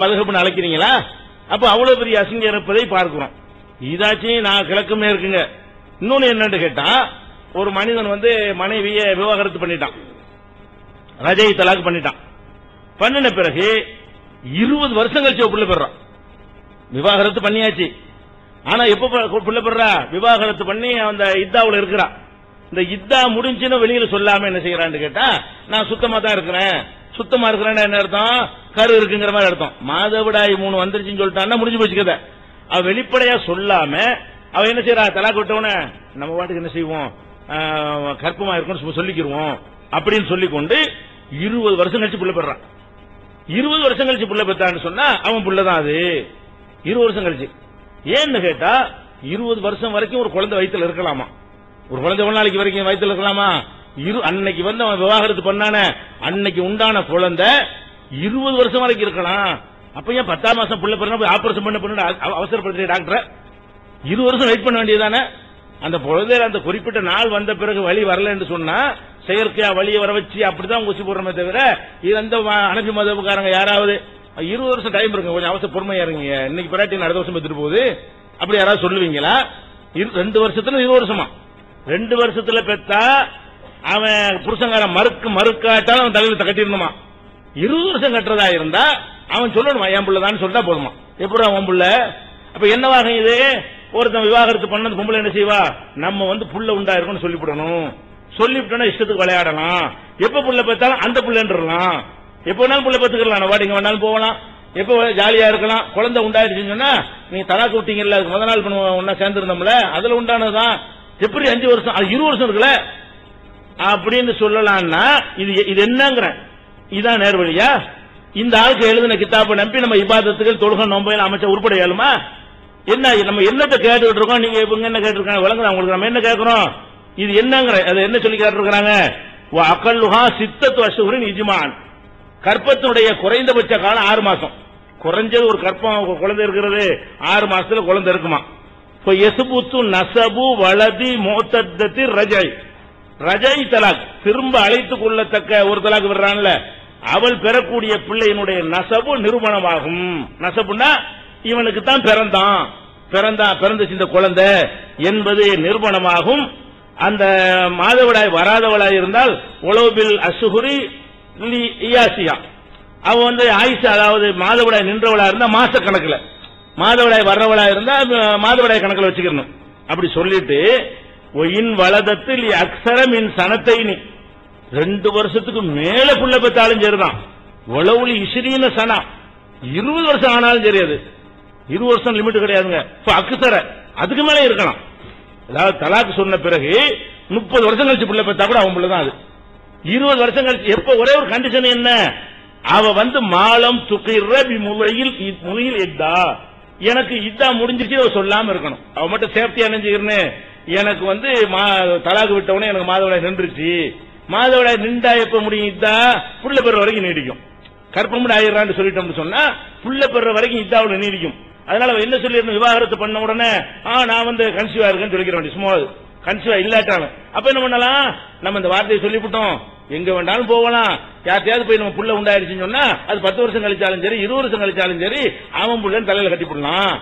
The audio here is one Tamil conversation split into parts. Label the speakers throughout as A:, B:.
A: மதுஹப்னு அழைக்கிறீங்களா? அப்ப அவ்வளவு பெரிய அசிங்கம் இருப்பதை பார்க்கிறோம். இதாச்சும் நான் கிழக்குமே இருக்குங்க. இன்னொன்னு என்னன்னு கேட்டா, ஒரு மனிதன் மனைவியை விவாகரத்து பண்ணிட்டான், ரஜை தலாக் பண்ணிட்டான். பண்ணின பிறகு 20 வருஷம் கழிச்சு புள்ள பெறான். விவாகரத்து பண்ணியாச்சு, ஆனா எப்ப புள்ள பெறா? விவாகரத்து பண்ணி அந்த இத்தாவுல இருக்கிறா. இந்த இத்தா முடிஞ்சுன்னு வெளியில சொல்லாம என்ன செய்யறான்னு கேட்டா, நான் சுத்தமா தான் இருக்கிறேன். சுத்தமா இருக்கிறேன்னு என்ன அர்த்தம்? கரு இருக்குங்கிற மாதிரி அர்த்தம். மாதவிடாய் 3 வந்துருச்சுன்னு சொல்லிட்டான்னா முடிஞ்சு போச்சு கதை. அவ வெளிப்படையா சொல்லாம அவ என்ன செய்யறா? தலாக் விட்டவன நம்ம வாட்டுக்கு என்ன செய்வோம், கற்பமா இருக்கும்னு சொல்லிக்கிருவோம் அப்படின்னு சொல்லிக்கொண்டு 20 வருஷம் கழிச்சு புள்ள பெறான். 20 வருஷம் கழிச்சு புள்ள பெற்றான்னு சொன்னா அவன் புள்ளதான் அது. 20 வருஷம் கழிச்சு. ஏன்னு கேட்டா, 20 வருஷம் வரைக்கும் ஒரு குழந்தை வயிற்றுல இருக்கலாமா? ஒரு குழந்தை எவ்வளவு நாளைக்கு வரைக்கும் வயிற்றுல இருக்கலாமா? அன்னைக்கு அவன் விவாகரத்து பண்ணான அன்னைக்கு உண்டான குழந்தை 20 வருஷம் வரைக்கும் இருக்கலாம். அப்ப ஏன் 10ஆம் மாசம் புள்ள பிறகு போய் ஆபரேஷன் பண்ண அவசரப்படுத்த டாக்டர் 20 வருஷம் வெயிட் பண்ண வேண்டியதானே? அந்த குழந்தையில அந்த குறிப்பிட்ட நாள் வந்த பிறகு வழி வரல என்று சொன்னா செயற்கையா வழியை வர வச்சு அப்படிதான் ஊசி போடுறமே தவிர, இது அந்த அனபி மதப்புக்காரங்க யாராவது 20 வருஷம் டைம் இருக்கு, கொஞ்சம் அவசர பொறுமையா இருங்க, இன்னைக்கு பிராட்டி அடுத்த வருஷம் பெற்றுட்டு போகுது அப்படி யாராவது சொல்லுவீங்களா? 2 வருஷத்துல 20 வருஷமா? 2 வருஷத்துல பெத்தா அவன் புருஷங்கார மறுக்காட்டாலும் அவன் தலையில கட்டிருந்தமா. 20 வருஷம் கட்டுறதா இருந்தா அவன் சொல்லணுமா என் புள்ளதான் சொல்லிட்டா போதுமா? எப்படி அவன் புள்ள? அப்ப என்னவாக இது? ஒருத்தன் விவாகரத்து பண்ண பொம்பளை என்ன செய்வா? நம்ம புள்ள உண்டா இருக்கும்னு சொல்லிவிடணும். சொல்லிவிட்டோம்னா இஷ்டத்துக்கு விளையாடலாம். எப்ப புள்ள பெற்றாலும் அந்த புள்ளன்றலாம். எப்ப வேணாலும் புள்ள பெற்றுக்கலாம், வாடிங்க வேணாலும் போகலாம், எப்ப ஜாலியா இருக்கலாம். குழந்தை உண்டாயிருச்சுன்னு சொன்னா நீ தலாக்கு விட்டீங்கல்ல, அதுக்கு முதல் நாள் ஒன்னா சேர்ந்திருந்தோம்ல, அதுல உண்டானதுதான். எப்படி 5 வருஷம் அது 20 வருஷம் இருக்குல்ல அப்படின்னு சொல்லலாம்னா இது என்னங்கிற இதான் நேர்வழியா? இந்த ஆளுக்கு எழுதின கிதாபை நம்பி நம்ம இபாதத்துகள் தொழுகை நோம்பையில் அமைச்ச உருப்பட இயலுமா? என்ன நம்ம என்னத்தை கேட்டுக்கிட்டு இருக்கோம்? நீங்க இவங்க என்ன கேட்டிருக்காங்க விளங்குதா உங்களுக்கு? நம்ம என்ன கேட்கிறோம்? இது என்னங்கிற அதை என்ன சொல்லி கேட்டிருக்கிறாங்க? அகல்லுஹா சித்தத்து அஷ்ஹுரின் இஜ்மான். கற்பத்தினுடைய குறைந்தபட்ச காலம் 6 மாசம். குறைஞ்சது ஒரு கற்பம் குழந்தை இருக்கிறது 6 மாசத்துல குழந்தை இருக்குமா? எசுபுத்து நசபு வலதி மோத்தத்தி ரஜை. ரஜை தலாக், திரும்ப அழைத்துக் கொள்ளத்தக்க ஒரு தலாக் விடுறான்ல, அவள் பெறக்கூடிய பிள்ளையினுடைய நசபு நிரூபணமாகும். நசபுன்னா இவனுக்கு தான் பிறந்துச்சு இந்த குழந்தை என்பது நிரூபணமாகும். அந்த மாதவிடாய் வராதவளாய் இருந்தால் உலோபில் அசுகுரி இயாசியா, அவன் ஆயிஷா, அதாவது மாதவிடாய் நின்றவளா இருந்தா மாச கணக்குல, மாதவிடாய் வர்றவளா இருந்தா மாதவிடாய் கணக்குல வச்சுக்கணும். அப்படி சொல்லிட்டு ஒயின் வலதத்தில் அக்ஸரம் இன் சனத்தைனி, 2 வருஷத்துக்கு மேல புள்ள பெற்றாலும் சரிதான். உளவுலி இஸ்ரீன சனா, 20 வருஷம் ஆனாலும் சரி. அது 20 வருஷம் லிமிட் கிடையாதுங்க. அக்ஸர அதுக்கு மேல இருக்கலாம். அதாவது தலாக்கு சொன்ன பிறகு 30 வருஷம் கழிச்சு புள்ள பெற்றா கூட அவன் புள்ளதான் அது. 20 வருஷம் கழிச்சு எப்ப ஒரே ஒரு கண்டிஷன் என்ன? அவ மாலம் துகிர்ர பி முகையில் இத்தா, எனக்கு இதா முடிஞ்சிச்சு அவ சொல்லாம இருக்கணும். அவ மட்டும் சேஃப்டியா நினைச்சுக்கிறேன்னு, எனக்கு தலாக்கு விட்டவனே எனக்கு மாதவிடாய் நின்றுச்சு, மாதவிடாய் நின்றா எப்ப முடியும்? இதா புள்ள பெற வரைக்கும் நீடிக்கும். கற்பமுடி ஆயிடுறான்னு சொல்லிட்டோம்னு சொன்னா புள்ள பெற வரைக்கும் இதாவோட நீடிக்கும். அதனால என்ன சொல்லிடணும்? விவாகரத்து பண்ண உடனே நான் கன்சீவா இருக்கேன்னு சொல்லிக்கிற வேண்டிய, சும்மா கன்சீவா இல்லாட்டாலும் அப்ப என்ன பண்ணலாம்? நம்ம இந்த வார்த்தையை சொல்லிவிட்டோம், எங்க வேண்டாலும் போகலாம், யார்த்தையாவது போய் நம்ம புள்ள உண்டாயிருச்சுன்னு சொன்னா அது 10 வருஷம் கழிச்சாலும் சரி 20 வருஷம் கழிச்சாலும் சரி அவன் புள்ளன்னு தலையில கட்டிவிடலாம்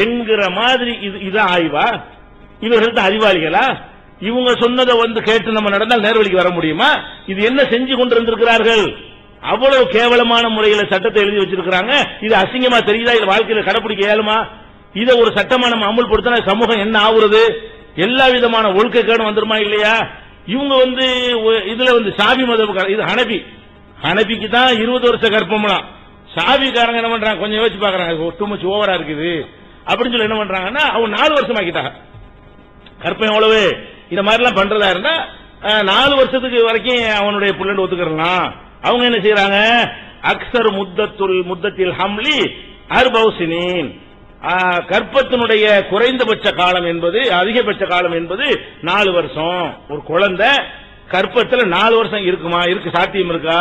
A: என்கிற மாதிரி. இதான் ஆய்வா? இவர்கள் தான் அறிவாளிகளா? இவங்க சொன்னதை கேட்டு நம்ம நடந்தால் நேர்வழிக்கு வர முடியுமா? இது என்ன செஞ்சு கொண்டிருந்திருக்கிறார்கள்? அவ்வளவு கேவலமான முறையில சட்டத்தை எழுதி வச்சிருக்கிறாங்க. இது அசிங்கமா தெரியுதா? இது வாழ்க்கையில கடைபிடிக்க இயலுமா? இதை ஒரு சட்டமா நம்ம அமுல்படுத்தினா சமூகம் என்ன ஆகுறது? எல்லா விதமான ஒழுக்கக்கேடும் வந்துருமா இல்லையா? இவங்க இதுல சாபி மதம், இது ஹனபிக்கு தான் 20 வருஷ கற்பம்லாம். சாபிக்காரங்க என்ன பண்றாங்க? கொஞ்சம் யோசிச்சு பாக்குறாங்க, டூ மச் ஓவரா இருக்குது அப்படின்னு சொல்லி என்ன பண்றாங்கன்னா அவங்க 4 வருஷம் ஆக்கிட்டாங்க கற்பம். எவ்வளவு இந்த மாதிரி எல்லாம் பண்றதா இருந்தா 4 வருஷத்துக்கு வரைக்கும் அவனுடைய புள்ளண்டு ஒத்துக்கலாம். அவங்க என்ன செய்யறாங்க? அக்ஸர் முத்தத்தில் ஹம்லி அர்பௌசினின், கற்பத்தினுடைய குறைந்தபட்ச காலம் என்பது, அதிகபட்ச காலம் என்பது 4 வருஷம். ஒரு குழந்தை கற்பத்தில் 4 வருஷம் இருக்குமா? சாத்தியம் இருக்கா?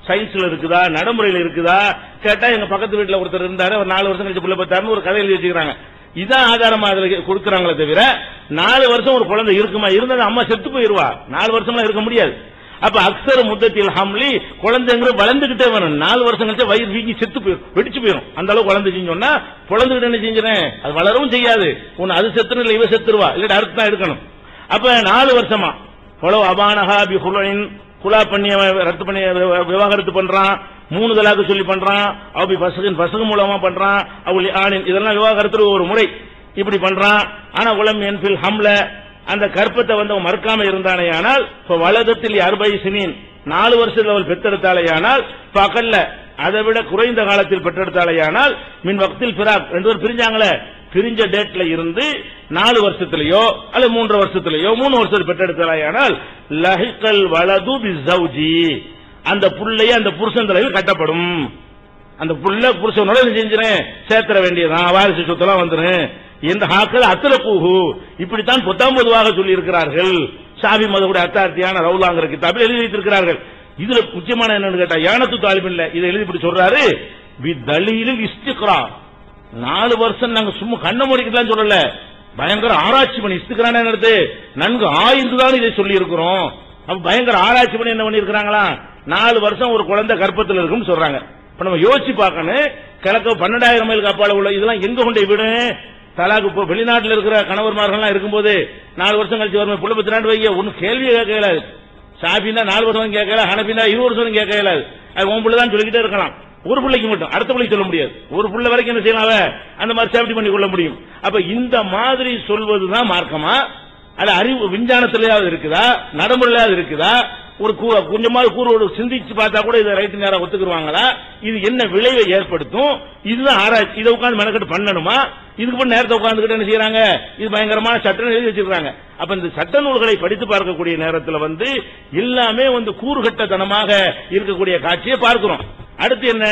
A: சயின்ஸ்ல இருக்குதா? நடைமுறையில் இருக்குதா? கேட்டா எங்க பக்கத்து வீட்டுல ஒருத்தர் இருந்தாரு, ஒரு 4 வருஷம் கழிச்சு புள்ள பெற்றாருன்னு ஒரு கதை எழுதி வச்சுக்கிறாங்க. இதான் ஆதாரமா அதுல கொடுக்கறாங்களே தவிர 4 வருஷம் ஒரு குழந்தை இருக்குமா? இருந்தது அம்மா செத்து போயிருவா. 4 வருஷம்லாம் இருக்க முடியாது. அப்ப அக்ஸர் முத்தத்தில் ஹம்லி குழந்தைங்கிற வளர்ந்துகிட்டே வரும். 4 வருஷம் கழிச்சு வயிறு வீங்கி செத்து போயிடும், வெடிச்சு போயிடும். அந்த அளவுக்கு வளர்ந்துச்சுன்னு சொன்னா குழந்தைகிட்ட என்ன செஞ்சிடறேன், அது வளரவும் செய்யாது. உன் அது செத்துரும் இல்ல இவ செத்துருவா, இல்ல அடுத்து தான் எடுக்கணும். அப்ப 4 வருஷமா அபானஹா பி குலன் குலா பண்ணி ரத்து பண்ணி விவாகரத்து பண்றான், 3 தலாக்கு சொல்லி பண்றான், அவபி பசகு மூலமா பண்றான், அவளி ஆணின் இதெல்லாம் விவாகரத்து ஒரு முறை இப்படி பண்றான். ஆனா உலம் என்பில் ஹம்ல அந்த கற்பத்தை வந்து அவன் மறுக்காம இருந்தானே ஆனால் வலதத்தில் 40 சினின் 4 வருஷத்தில் அவள் பெற்றெடுத்தாலேயானால் பகல்ல அதை விட குறைந்த காலத்தில் பெற்றெடுத்தாலேயானால் மின் வக்தில் பிராக் 2 பேர் பிரிஞ்சாங்களே, பிரிஞ்ச டேட்ல இருந்து 4 வருஷத்திலேயோ அல்ல 3 வருஷத்திலேயோ 3 வருஷத்தில் பெற்றெடுத்தாலேயானால் லஹிகல் வலது பிஸௌஜி அந்த புள்ளைய அந்த புருஷன் தலையில் கட்டப்படும். அந்த புள்ள புருஷனோட செஞ்சிரேன் சேர்த்தர வேண்டியதான், வாரிசு சொத்தெல்லாம் வந்துரும் என்ற ஹாக்கள் அத்தல கூஹு இப்படித்தான் 19 சொல்லி இருக்கிறார்கள். ஷாஃபி மதகுடைய அத்தார்த்தியான ரவுலாங்கிற கிதாபில் எழுதி வைத்திருக்கிறார்கள். இதுல முக்கியமான என்னன்னு கேட்டா யானத்து தாலிப் இல்ல, இதை எழுதி இப்படி சொல்றாரு பி தலீலில் இஸ்திக்ரா 4 வருஷம் நாங்க சும்மா கண்ண மூடிக்கலாம் சொல்லல, பயங்கர ஆராய்ச்சி பண்ணி இஸ்திக்ரான என்னது நன்கு ஆய்ந்துதான் இதை சொல்லி இருக்கிறோம். அப்ப பயங்கர ஆராய்ச்சி பண்ணி என்ன பண்ணி இருக்கிறாங்களா, 4 வருஷம் ஒரு குழந்தை கர்ப்பத்தில் இருக்குன்னு சொல்றாங்க. இப்ப நம்ம யோசிச்சு பார்க்கணும், கிழக்கு 12,000 மைலுக்கு அப்பால உள்ள இதெல்லாம் எங்க கொண்டு விடு, தலாக்கு வெளிநாட்டில் இருக்கிற கணவர்மார்கள் இருக்கும்போது 4 வருஷம் கழிச்சு வரும் புள்ள பத்தினாண்டு வைக்க ஒன்னும் கேள்வியே கேட்கல. ஷாஃபினா 4 வருஷம் கேட்கல, ஹனபினா 20 வருஷம் கேட்கல. அது உன் பிள்ளை தான் சொல்லிக்கிட்டே இருக்கலாம், ஒரு பிள்ளைக்கு மட்டும் அடுத்த பிள்ளைக்கு சொல்ல முடியாது. ஒரு பிள்ளை வரைக்கும் என்ன செய்யலாம், அந்த மாதிரி சேஃப்டி பண்ணி கொள்ள முடியும். அப்ப இந்த மாதிரி சொல்வதுதான் மார்க்கமா, அது அறிவு விஞ்ஞானத்திலேயாவது இருக்குதா, நடைமுறையாவது இருக்குதா, ஒரு கொஞ்சமாவது கூறு சிந்திச்சு பார்த்தா கூட இதை ரைட்டு நேரம் ஒத்துக்குருவாங்களா, இது என்ன விளைவை ஏற்படுத்தும், இதுதான் ஆராய்ச்சி. இதை உட்காந்து மெனக்கட்டு பண்ணணுமா, இதுக்கு பண்ண நேரத்தை உட்காந்துக்கிட்டு என்ன செய்யறாங்க, இது பயங்கரமான சட்டம் எழுதி வச்சிருக்காங்க. அப்ப இந்த சட்ட நூல்களை படித்து பார்க்கக்கூடிய நேரத்தில் வந்து எல்லாமே வந்து கூறுகட்டத்தனமாக இருக்கக்கூடிய காட்சியை பார்க்கிறோம். அடுத்து என்ன